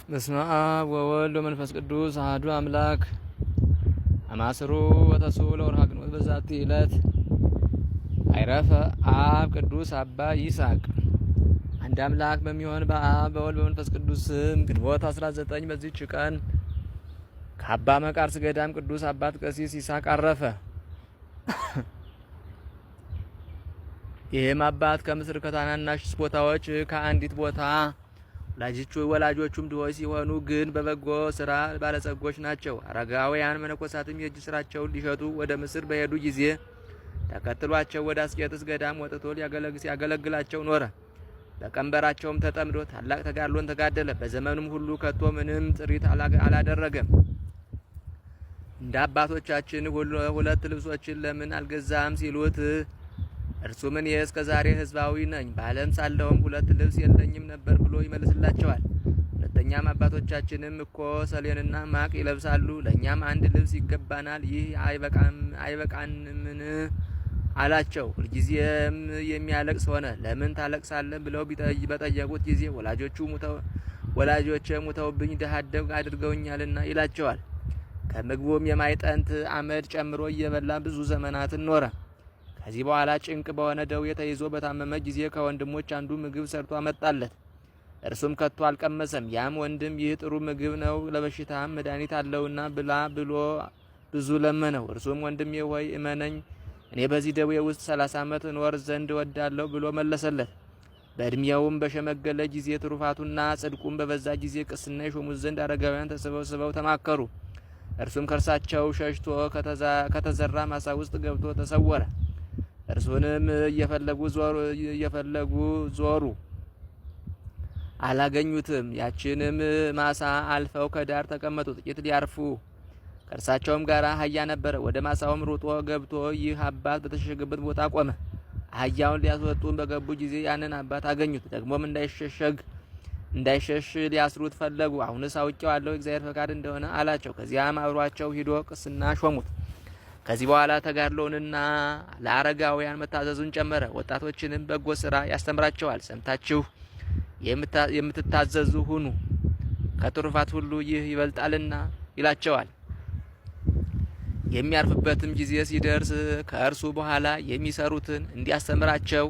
በስመ አብ ወወልድ ወመንፈስ ቅዱስ አሐዱ አምላክ። አማስሩ ወተሱ ለወርኃ ግንቦት በዛቲ ዕለት አይረፈ አብ ቅዱስ አባ ይስሐቅ። አንድ አምላክ በሚሆን በአብ በወልድ በመንፈስ ቅዱስ ስም ግንቦት 19 በዚህች ቀን ከአባ መቃርስ ገዳም ቅዱስ አባት ቀሲስ ይስሐቅ አረፈ። ይህም አባት ከምስር ከታናናሽ ቦታዎች ከአንዲት ቦታ ወላጆቹም ድሆች ሲሆኑ ግን በበጎ ስራ ባለጸጎች ናቸው። አረጋውያን መነኮሳትም የእጅ ስራቸውን ሊሸጡ ወደ ምስር በሄዱ ጊዜ ተከትሏቸው ወደ አስቄጥስ ገዳም ወጥቶ ሲያገለግላቸው ኖረ። በቀንበራቸውም ተጠምዶ ታላቅ ተጋድሎን ተጋደለ። በዘመኑም ሁሉ ከቶ ምንም ጥሪት አላደረገም። እንደ አባቶቻችን ሁለት ልብሶችን ለምን አልገዛም ሲሉት እርሱ ምን እስከ ዛሬ ሕዝባዊ ነኝ፣ በዓለም ሳለውም ሁለት ልብስ የለኝም ነበር ብሎ ይመልስላቸዋል። ሁለተኛም አባቶቻችንም እኮ ሰሌንና ማቅ ይለብሳሉ፣ ለእኛም አንድ ልብስ ይገባናል፣ ይህ አይበቃንምን አላቸው። ሁልጊዜም የሚያለቅስ ሆነ። ለምን ታለቅሳለህ ብለው በጠየቁት ጊዜ ወላጆቼ ሙተውብኝ ድሀ አደግ አድርገውኛልና ይላቸዋል። ከምግቡም የማይጠንት አመድ ጨምሮ እየበላ ብዙ ዘመናትን ኖረ። ከዚህ በኋላ ጭንቅ በሆነ ደዌ ተይዞ በታመመ ጊዜ ከወንድሞች አንዱ ምግብ ሰርቶ አመጣለት። እርሱም ከቶ አልቀመሰም። ያም ወንድም ይህ ጥሩ ምግብ ነው፣ ለበሽታም መድኃኒት አለውና ብላ ብሎ ብዙ ለመነው። እርሱም ወንድሜ ሆይ እመነኝ፣ እኔ በዚህ ደዌ ውስጥ 30 ዓመት እኖር ዘንድ እወዳለሁ ብሎ መለሰለት። በእድሜውም በሸመገለ ጊዜ ትሩፋቱና ጽድቁም በበዛ ጊዜ ቅስና የሾሙት ዘንድ አረጋውያን ተሰብስበው ተማከሩ። እርሱም ከእርሳቸው ሸሽቶ ከተዘራ ማሳ ውስጥ ገብቶ ተሰወረ። እርሱንም እየፈለጉ ዞሩ፣ አላገኙትም። ያችንም ማሳ አልፈው ከዳር ተቀመጡ። ጥቂት ሊያርፉ ከእርሳቸውም ጋር አህያ ነበረ። ወደ ማሳውም ሩጦ ገብቶ ይህ አባት በተሸሸገበት ቦታ ቆመ። አህያውን ሊያስወጡን በገቡ ጊዜ ያንን አባት አገኙት። ደግሞም እንዳይሸሽ ሊያስሩት ፈለጉ። አሁንስ አውቄዋለሁ እግዚአብሔር ፈቃድ እንደሆነ አላቸው። ከዚያም አብሯቸው ሂዶ ቅስና ሾሙት። ከዚህ በኋላ ተጋድሎንና ለአረጋውያን መታዘዙን ጨመረ። ወጣቶችንም በጎ ስራ ያስተምራቸዋል። ሰምታችሁ የምትታዘዙ ሁኑ፣ ከትሩፋት ሁሉ ይህ ይበልጣልና ይላቸዋል። የሚያርፍበትም ጊዜ ሲደርስ ከእርሱ በኋላ የሚሰሩትን እንዲያስተምራቸው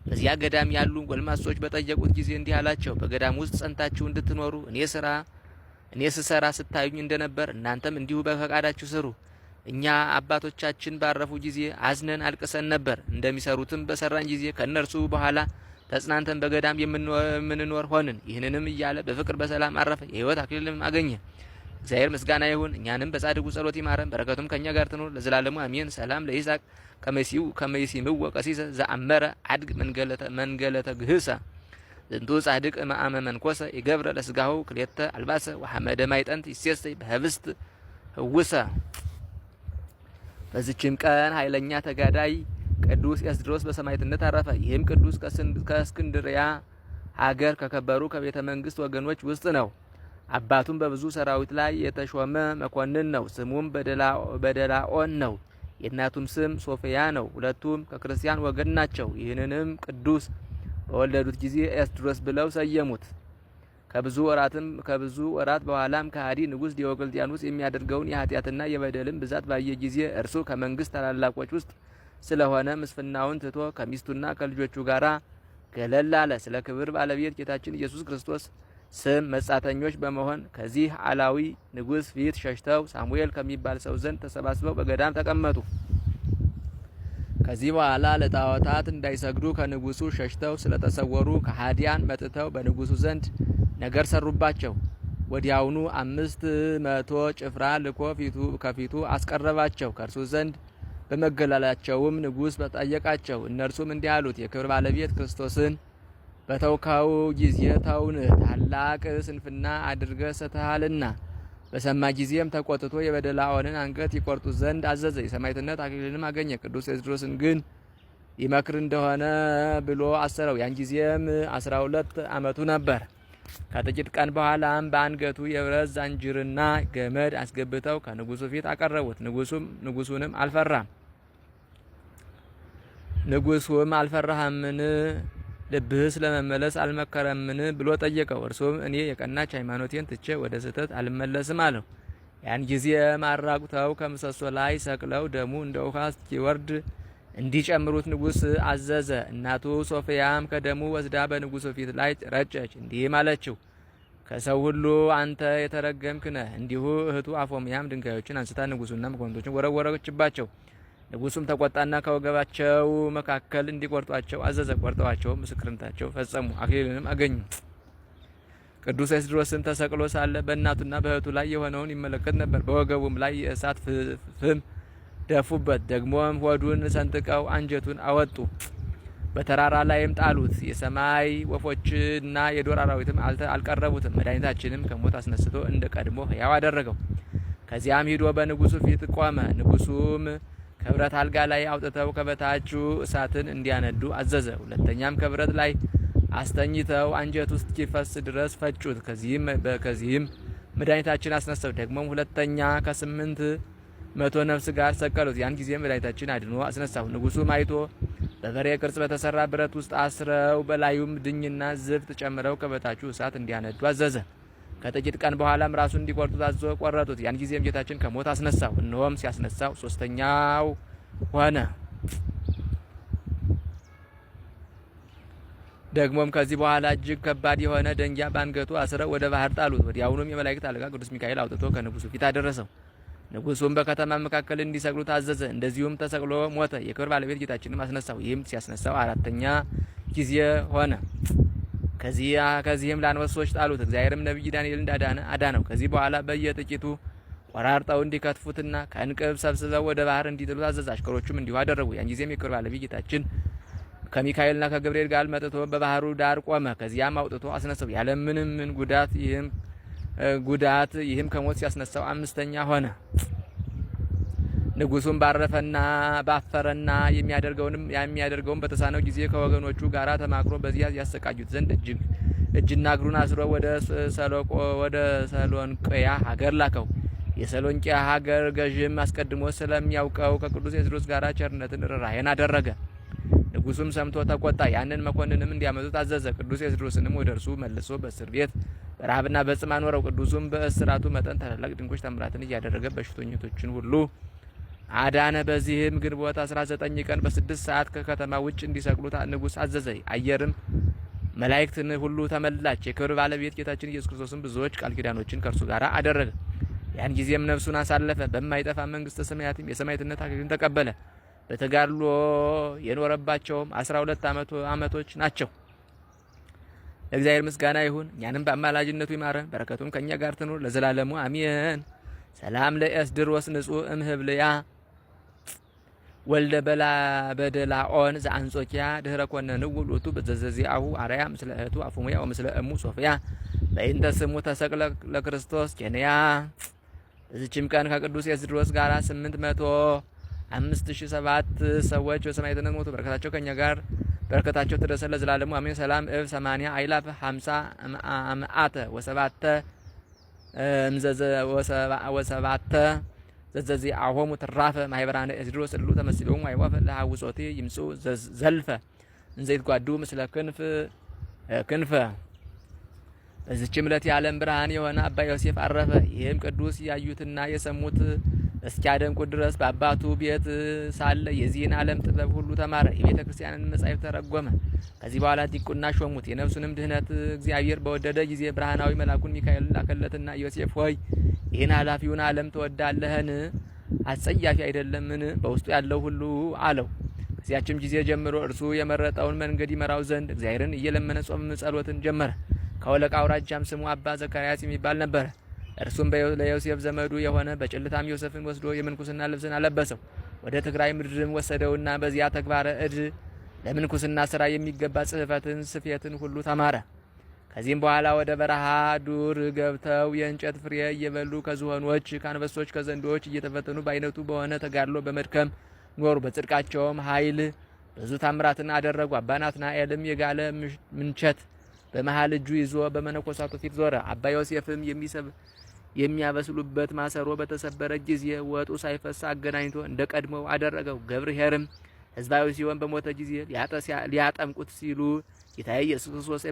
በዚያ ገዳም ያሉ ጎልማሶች በጠየቁት ጊዜ እንዲህ አላቸው። በገዳም ውስጥ ጸንታችሁ እንድትኖሩ እኔ ስሰራ ስታዩኝ እንደነበር እናንተም እንዲሁ በፈቃዳችሁ ስሩ። እኛ አባቶቻችን ባረፉ ጊዜ አዝነን አልቅሰን ነበር። እንደሚሰሩትም በሰራን ጊዜ ከእነርሱ በኋላ ተጽናንተን በገዳም የምንኖር ሆንን። ይህንንም እያለ በፍቅር በሰላም አረፈ። የሕይወት አክሊልም አገኘ። እግዚአብሔር ምስጋና ይሁን። እኛንም በጻድቁ ጸሎት ይማረን፣ በረከቱም ከእኛ ጋር ትኑር ለዘላለሙ አሜን። ሰላም ለይስሐቅ ከመይሲምው ቀሲሰ ዘአመረ አድግ መንገለተ ግህሰ ዝንቱ ጻድቅ መአመ መንኮሰ ይገብረ ለስጋሁ ክሌተ አልባሰ ወሐመደ ማይጠንት ይሴሰይ በህብስት ህውሰ። በዚችም ቀን ኃይለኛ ተጋዳይ ቅዱስ ኤስድሮስ በሰማዕትነት አረፈ። ይህም ቅዱስ ከእስክንድርያ ሀገር ከከበሩ ከቤተ መንግስት ወገኖች ውስጥ ነው። አባቱም በብዙ ሰራዊት ላይ የተሾመ መኮንን ነው። ስሙም በደላኦን ነው። የእናቱም ስም ሶፊያ ነው። ሁለቱም ከክርስቲያን ወገን ናቸው። ይህንንም ቅዱስ በወለዱት ጊዜ ኤስድሮስ ብለው ሰየሙት። ከብዙ ወራት በኋላም ከሃዲ ንጉሥ ዲዮቅልጥያኖስ የሚያደርገውን የኃጢአትና የበደልን ብዛት ባየ ጊዜ እርሱ ከመንግስት ታላላቆች ውስጥ ስለሆነ ምስፍናውን ትቶ ከሚስቱና ከልጆቹ ጋር ገለል አለ። ስለ ክብር ባለቤት ጌታችን ኢየሱስ ክርስቶስ ስም መጻተኞች በመሆን ከዚህ አላዊ ንጉሥ ፊት ሸሽተው ሳሙኤል ከሚባል ሰው ዘንድ ተሰባስበው በገዳም ተቀመጡ። ከዚህ በኋላ ለጣዖታት እንዳይሰግዱ ከንጉሱ ሸሽተው ስለተሰወሩ ከሃዲያን መጥተው በንጉሱ ዘንድ ነገር ሰሩባቸው። ወዲያውኑ 500 ጭፍራ ልኮ ከፊቱ አስቀረባቸው። ከእርሱ ዘንድ በመገላላቸውም ንጉሥ በጠየቃቸው። እነርሱም እንዲህ አሉት፣ የክብር ባለቤት ክርስቶስን በተውካው ጊዜ ተውን፣ ታላቅ ስንፍና አድርገህ ስተሃልና። በሰማ ጊዜም ተቆጥቶ የበደላኦንን አንገት ይቆርጡ ዘንድ አዘዘ። የሰማዕትነት አክሊልንም አገኘ። ቅዱስ ኤስድሮስን ግን ይመክር እንደሆነ ብሎ አሰረው። ያን ጊዜም 12 ዓመቱ ነበር። ከጥቂት ቀን በኋላም በአንገቱ የብረት ዛንጅርና ገመድ አስገብተው ከንጉሱ ፊት አቀረቡት። ንጉሱም አልፈራህምን? ልብህስ ለመመለስ አልመከረምን ብሎ ጠየቀው። እርሱም እኔ የቀናች ሃይማኖቴን ትቼ ወደ ስህተት አልመለስም አለው። ያን ጊዜም አራቁተው ከምሰሶ ላይ ሰቅለው ደሙ እንደ ውሃ እስኪወርድ እንዲጨምሩት ንጉሥ አዘዘ። እናቱ ሶፊያም ከደሙ ወስዳ በንጉሡ ፊት ላይ ረጨች፣ እንዲህም አለችው፣ ከሰው ሁሉ አንተ የተረገምክ ነህ። እንዲሁ እህቱ አፎሚያም ድንጋዮችን አንስታ ንጉሡና መኳንንቶችን ወረወረችባቸው። ንጉሡም ተቆጣና ከወገባቸው መካከል እንዲቆርጧቸው አዘዘ። ቆርጠዋቸው ምስክርነታቸው ፈጸሙ፣ አክሊልንም አገኙ። ቅዱስ ኤስድሮስም ተሰቅሎ ሳለ በእናቱና በእህቱ ላይ የሆነውን ይመለከት ነበር። በወገቡም ላይ የእሳት ፍም ደፉበት። ደግሞም ሆዱን ሰንጥቀው አንጀቱን አወጡ፣ በተራራ ላይም ጣሉት። የሰማይ ወፎችና የዱር አራዊትም አልቀረቡትም። መድኃኒታችንም ከሞት አስነስቶ እንደ ቀድሞ ሕያው አደረገው። ከዚያም ሂዶ በንጉሡ ፊት ቆመ። ንጉሡም ከብረት አልጋ ላይ አውጥተው ከበታቹ እሳትን እንዲያነዱ አዘዘ። ሁለተኛም ከብረት ላይ አስተኝተው አንጀቱ እስኪፈስ ድረስ ፈጩት። ከዚህም መድኃኒታችን አስነሳው። ደግሞም ሁለተኛ ከ800 ነፍስ ጋር ሰቀሉት። ያን ጊዜ መድኃኒታችን አድኖ አስነሳው። ንጉሡም አይቶ በበሬ ቅርጽ በተሰራ ብረት ውስጥ አስረው በላዩም ድኝና ዝፍት ጨምረው ከበታቹ እሳት እንዲያነዱ አዘዘ። ከጥቂት ቀን በኋላም ራሱን እንዲቆርጡት አዞ ቆረጡት። ያን ጊዜም ጌታችን ከሞት አስነሳው። እነሆም ሲያስነሳው ሶስተኛው ሆነ። ደግሞም ከዚህ በኋላ እጅግ ከባድ የሆነ ደንጊያ ባንገቱ አስረው ወደ ባህር ጣሉት። ወዲያውኑም የመላእክት አለቃ ቅዱስ ሚካኤል አውጥቶ ከንጉሡ ፊት አደረሰው። ንጉሡም በከተማ መካከል እንዲሰቅሉ ታዘዘ። እንደዚሁም ተሰቅሎ ሞተ። የክብር ባለቤት ጌታችንም አስነሳው። ይህም ሲያስነሳው አራተኛ ጊዜ ሆነ። ከዚህም ለአንበሶች ጣሉት። እግዚአብሔርም ነቢይ ዳንኤል አዳነው። ከዚህ በኋላ በየጥቂቱ ቆራርጠው እንዲከትፉትና ከእንቅብ ሰብስበው ወደ ባህር እንዲጥሉት አዘዘ። አሽከሮቹም እንዲሁ አደረጉ። ያን ጊዜም የክብር ባለቤት ጌታችን ከሚካኤልና ከገብርኤል ጋር መጥቶ በባህሩ ዳር ቆመ። ከዚያም አውጥቶ አስነሳው ያለምንም ጉዳት። ይህም ከሞት ሲያስነሳው አምስተኛ ሆነ። ንጉሡም ባፈረና የሚያደርገውን በተሳነው ጊዜ ከወገኖቹ ጋር ተማክሮ በዚያ ያሰቃዩት ዘንድ እጅና እግሩን አስሮ ወደ ሰሎንቅያ ሀገር ላከው። የሰሎንቅያ ሀገር ገዥም አስቀድሞ ስለሚያውቀው ከቅዱስ ኤስድሮስ ጋር ቸርነትን ርኅራኄን አደረገ። ንጉሡም ሰምቶ ተቆጣ። ያንን መኮንንም እንዲያመጡት አዘዘ። ቅዱስ ኤስድሮስንም ወደ እርሱ መልሶ በእስር ቤት በረሃብና በጽም አኖረው። ቅዱሱም በእስራቱ መጠን ታላላቅ ድንቆች ተአምራትን እያደረገ በሽተኞችን ሁሉ አዳነ። በዚህም ግንቦት 19 ቀን በ6 ሰዓት ከከተማ ውጭ እንዲሰቅሉት ንጉሥ አዘዘ። አየርም መላእክትን ሁሉ ተመላች። የክብር ባለቤት ጌታችን ኢየሱስ ክርስቶስም ብዙዎች ቃል ኪዳኖችን ከእርሱ ጋር አደረገ። ያን ጊዜም ነፍሱን አሳለፈ። በማይጠፋ መንግሥተ ሰማያትም የሰማዕትነት አክሊልን ተቀበለ። በተጋድሎ የኖረባቸውም 12 ዓመቶች ናቸው። ለእግዚአብሔር ምስጋና ይሁን። እኛንም በአማላጅነቱ ይማረን፣ በረከቱም ከእኛ ጋር ትኑር ለዘላለሙ አሜን። ሰላም ለኤስድሮስ ንጹሕ እምህብልያ ወልደ በደላኦን ዘአንጾኪያ ድህረ ኮነንው ውእቱ በዘዘዚአሁ አርያ ምስለ እህቱ አፉሙያ ወምስለ እሙ ሶፊያ በእንተ ስሙ ተሰቅለ ለክርስቶስ ኬንያ። በዚችም ቀን ከቅዱስ ኤስድሮስ ጋር 805,007 ሰዎች በሰማዕትነት ሞቱ። በረከታቸው ከእኛ ጋር በረከታቸው ትደረሰ ለዘላለሙ አሜን። ሰላም እብ 80 አይላፍ 50 አምአተ ወሰባተ ዘዘዚአሆሙ ትራፈ ማህበራነ ኤስድሮስ እሉ ተመስሎሙ አይወፈ ለሐውጾቴ ይምጹ ዘልፈ እንዘይት ጓዱ ምስለ ክንፈ። በዚህችም ዕለት የዓለም ብርሃን የሆነ አባ ዮሴፍ አረፈ። ይህም ቅዱስ ያዩትና የሰሙት እስኪያደንቁ ድረስ በአባቱ ቤት ሳለ የዚህን ዓለም ጥበብ ሁሉ ተማረ። የቤተ ክርስቲያንን መጻሕፍት ተረጎመ። ከዚህ በኋላ ዲቁና ሾሙት። የነፍሱንም ድህነት እግዚአብሔር በወደደ ጊዜ ብርሃናዊ መልአኩን ሚካኤል ላከለትና ዮሴፍ ሆይ ይህን ኃላፊውን ዓለም ትወዳለህን? አስጸያፊ አይደለምን? በውስጡ ያለው ሁሉ አለው። ከዚያችም ጊዜ ጀምሮ እርሱ የመረጠውን መንገድ ይመራው ዘንድ እግዚአብሔርን እየለመነ ጾም ጸሎትን ጀመረ። ከወለቃ አውራጃም ስሙ አባ ዘካርያስ የሚባል ነበረ። እርሱም ለዮሴፍ ዘመዱ የሆነ በጭልታም ዮሴፍን ወስዶ የምንኩስና ልብስን አለበሰው። ወደ ትግራይ ምድርም ወሰደውና በዚያ ተግባረ እድ ለምንኩስና ስራ የሚገባ ጽሕፈትን ስፌትን ሁሉ ተማረ። ከዚህም በኋላ ወደ በረሃ ዱር ገብተው የእንጨት ፍሬ እየበሉ ከዝሆኖች፣ ከአንበሶች፣ ከዘንዶች እየተፈተኑ በአይነቱ በሆነ ተጋድሎ በመድከም ኖሩ። በጽድቃቸውም ኃይል ብዙ ታምራትን አደረጉ። አባ ናትናኤልም የጋለ ምንቸት በመሃል እጁ ይዞ በመነኮሳቱ ፊት ዞረ። አባ ዮሴፍም የሚያበስሉበት ማሰሮ በተሰበረ ጊዜ ወጡ ሳይፈሳ አገናኝቶ እንደ ቀድሞው አደረገው። ገብርኄርም ሕዝባዊ ሲሆን በሞተ ጊዜ ሊያጠምቁት ሲሉ ጌታዬ ኢየሱስ ክርስቶስ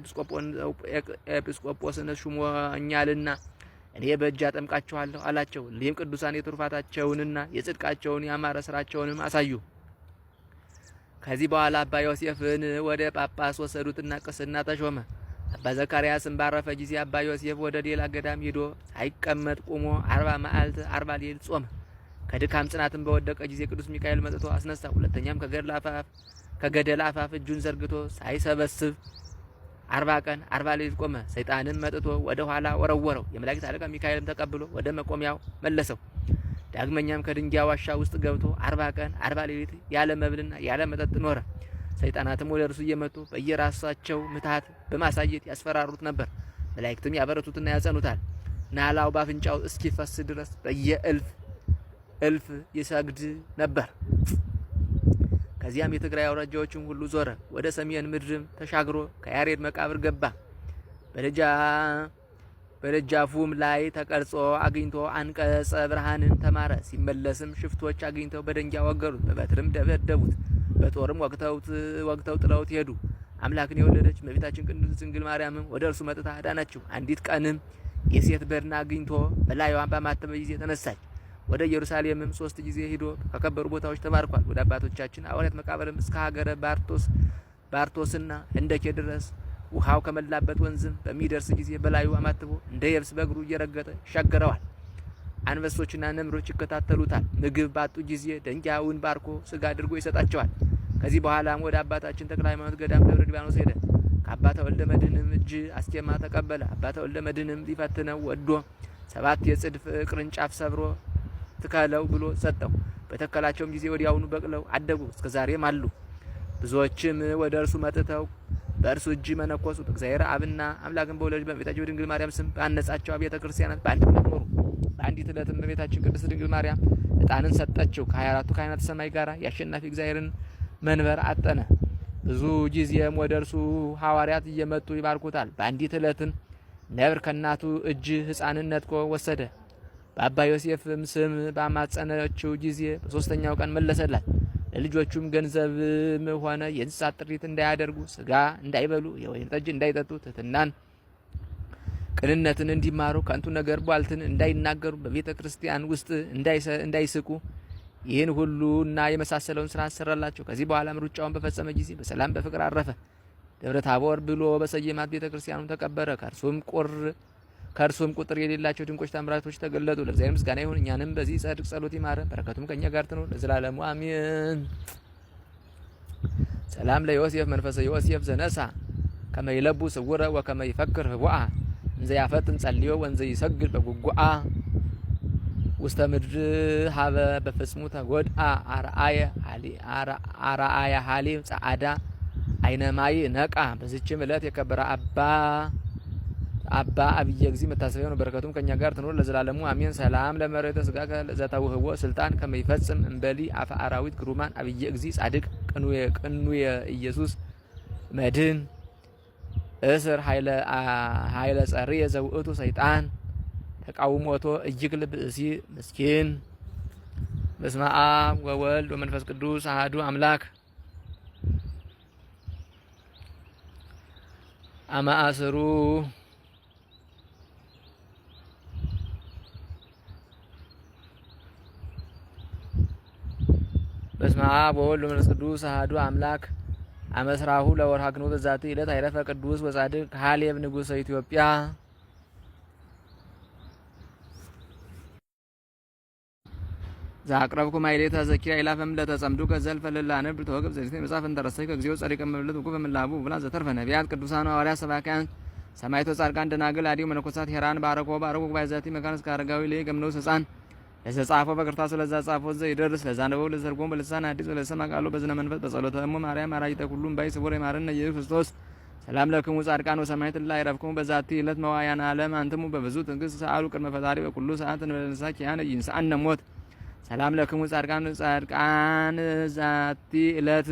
ኤጲስቆጶስነት ሹሞኛልና እኔ በእጅ አጠምቃችኋለሁ አላቸው። እሊህም ቅዱሳን የትሩፋታቸውንና የጽድቃቸውን ያማረ ስራቸውንም አሳዩ። ከዚህ በኋላ አባ ዮሴፍን ወደ ጳጳስ ወሰዱትና ቅስና ተሾመ። አባ ዘካርያስም ባረፈ ጊዜ አባ ዮሴፍ ወደ ሌላ ገዳም ሄዶ ሳይቀመጥ ቆሞ 40 መዓልት 40 ሌሊት ጾመ። ከድካም ጽናትን በወደቀ ጊዜ ቅዱስ ሚካኤል መጥቶ አስነሳ። ሁለተኛም ከገደል አፋፍ እጁን ዘርግቶ ሳይሰበስብ 40 ቀን 40 ሌሊት ቆመ። ሰይጣንም መጥቶ ወደ ኋላ ወረወረው። የመላእክት አለቃ ሚካኤልም ተቀብሎ ወደ መቆሚያው መለሰው። ዳግመኛም ከድንጋይ ዋሻ ውስጥ ገብቶ 40 ቀን 40 ሌሊት ያለ መብልና ያለ መጠጥ ኖረ። ሰይጣናትም ወደ እርሱ እየመጡ በየራሳቸው ምትሃት በማሳየት ያስፈራሩት ነበር። መላእክትም ያበረቱትና ያጸኑታል። ናላው ባፍንጫው እስኪፈስ ድረስ በየእልፍ ይሰግድ ነበር። ከዚያም የትግራይ አውራጃዎችን ሁሉ ዞረ። ወደ ሰሜን ምድርም ተሻግሮ ከያሬድ መቃብር ገባ። በደጃፉም ላይ ተቀርጾ አግኝቶ አንቀጸ ብርሃንን ተማረ። ሲመለስም ሽፍቶች አግኝተው በደንጊያ ወገሩት፣ በበትርም ደበደቡት። በጦርም ወግተው ጥለውት ሄዱ። አምላክን የወለደች እመቤታችን ቅድስት ድንግል ማርያምም ወደ እርሱ መጥታ አዳነችው። አንዲት ቀንም የሴት በድን አግኝቶ በላይዋ ባማተበ ጊዜ ተነሳች። ወደ ኢየሩሳሌምም 3 ጊዜ ሄዶ ከከበሩ ቦታዎች ተባርኳል። ወደ አባቶቻችን ሐዋርያት መቃብርም እስከ ሀገረ ባርቶስና ህንደኬ ድረስ ውሃው ከመላበት ወንዝም በሚደርስ ጊዜ በላዩ አማትቦ እንደ የብስ በእግሩ እየረገጠ ይሻገረዋል። አንበሶችና ነምሮች ይከታተሉታል። ምግብ ባጡ ጊዜ ደንጊያውን ባርኮ ስጋ አድርጎ ይሰጣቸዋል። ከዚህ በኋላም ወደ አባታችን ተክለ ሃይማኖት ገዳም ደብረ ሊባኖስ ሄደ። ከአባ ተወልደ መድኅንም እጅ አስኬማ ተቀበለ። አባ ተወልደ መድኅንም ሊፈትነው ወዶ 7 የጽድፍ ቅርንጫፍ ሰብሮ ትከለው ብሎ ሰጠው። በተከላቸውም ጊዜ ወዲያውኑ በቅለው አደጉ፣ እስከዛሬም አሉ። ብዙዎችም ወደ እርሱ መጥተው በእርሱ እጅ መነኮሱ። እግዚአብሔር አብና አምላክን በወለደች በእመቤታችን በድንግል ማርያም ስም ባነጻቸው አብያተ ክርስቲያናት በአንድነት ኖሩ። በአንዲት ዕለትም እመቤታችን ቅድስት ድንግል ማርያም ዕጣንን ሰጠችው። ከ24ቱ ካህናተ ሰማይ ጋር የአሸናፊ እግዚአብሔርን መንበር አጠነ። ብዙ ጊዜም ወደ እርሱ ሐዋርያት እየመጡ ይባርኩታል። በአንዲት ዕለትም ነብር ከእናቱ እጅ ሕፃንን ነጥቆ ወሰደ። በአባ ዮሴፍም ስም ባማጸነችው ጊዜ በ3ኛው ቀን መለሰላት። ለልጆቹም ገንዘብም ሆነ የእንስሳት ጥሪት እንዳያደርጉ፣ ስጋ እንዳይበሉ፣ የወይን ጠጅ እንዳይጠጡ፣ ትሕትናን፣ ቅንነትን እንዲማሩ፣ ከንቱ ነገር ቧልትን እንዳይናገሩ፣ በቤተ ክርስቲያን ውስጥ እንዳይስቁ፣ ይህን ሁሉና የመሳሰለውን ስራ አሰራላቸው። ከዚህ በኋላም ሩጫውን በፈጸመ ጊዜ በሰላም በፍቅር አረፈ። ደብረ ታቦር ብሎ በሰየማት ቤተ ክርስቲያኑ ተቀበረ። ከእርሱም ቁጥር የሌላቸው ድንቆች ታምራቶች ተገለጡ። ለእግዚአብሔር ምስጋና ይሁን፣ እኛንም በዚህ ጻድቅ ጸሎት ይማረን፣ በረከቱም ከእኛ ጋር ትኑር ለዘላለሙ አሜን። ሰላም ለዮሴፍ መንፈሰ ዮሴፍ ዘነሳ ከመ ይለቡ ስውረ ወከመ ይፈክር ህቡአ እንዘ ያፈጥን ጸልዮ ወንዘ ይሰግድ በጉጉአ ውስተ ምድር ሀበ በፍጽሙ ተጎድአ አርአየ ሀሊብ ጸዓዳ አይነማይ ነቃ። በዚችም ዕለት የከበረ አባ አብየ እግዚእ መታሰቢያው ነው። በረከቱም ከኛ ጋር ትኖር ለዘላለሙ አሜን። ሰላም ለመሬተ ስጋ ዘተውህቦ ስልጣን ከመይፈጽም እንበሊ አፈ አራዊት ግሩማን አብየ እግዚእ ጻድቅ ቅኑየ ኢየሱስ መድን እስር ኃይለ ጸርየ ዘውእቱ ሰይጣን ተቃውሞቶ እይክል ብእሲ ምስኪን። በስመ አብ ወወልድ ወመንፈስ ቅዱስ አሐዱ አምላክ አማአስሩ በስመ አብ ወወልድ ወመንፈስ ቅዱስ አሐዱ አምላክ አመስራሁ ለወርሃ ግንቦት በዛቲ ዕለት አይረፈ ቅዱስ ወጻድቅ ሀሌብ ንጉሠ ኢትዮጵያ። ዛቅረብኩ ማይሌታ ዘኪራ ኢላፈም ለተጸምዱ ከዘልፈ ለላነብ ተወግብ ዘሪት መጻፍ እንተረሰይ ከግዚኦ ጸሪቀ መብለት ወቁ በመላቡ ብላ ዘተርፈ ነቢያት ቅዱሳን ሐዋርያት ሰባክያን ሰማዕታት ጻድቃን ደናግል አዲው መነኮሳት ሄራን ባረኮ ባይዛቲ መካነስ ካረጋዊ ላይ ገምነው ሕፃን ለዘጻፈው በቅርታሱ ለዛ ጻፈው ዘይደርስ ለዛነበው ለዘርጎም በልሳን አዲስ ለሰማ ቃሉ በዝነ መንፈስ በጸሎተ እሙ ማርያም አራጅተ ሁሉም ባይ ስቡር የማረነ ኢየሱስ ክርስቶስ ሰላም ለክሙ ጻድቃን ወሰማዕታት ላይ ረፍኩም በዛቲ ዕለት መዋያን ዓለም አንተሙ በብዙ ትዕግስት ሰአሉ ቅድመ ፈጣሪ በኩሉ ሰዓት እንበለንሳ ኪያነ ይንሳአነ ሞት ሰላም ለክሙ ጻድቃን ዛቲ ዕለት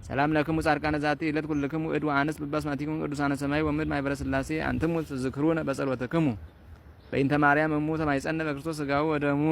ሰላም ለክሙ ጻድቃን ዛቲ ዕለት ኩልክሙ እድ ወአንስ በባስማቲክሙ ቅዱሳነ ሰማይ ወምድር ማኅበረ ሥላሴ አንትሙ ትዝክሩነ በጸሎተክሙ በእንተ ማርያም እሙ ተማይጸነ በክርስቶስ ሥጋው ወደሙ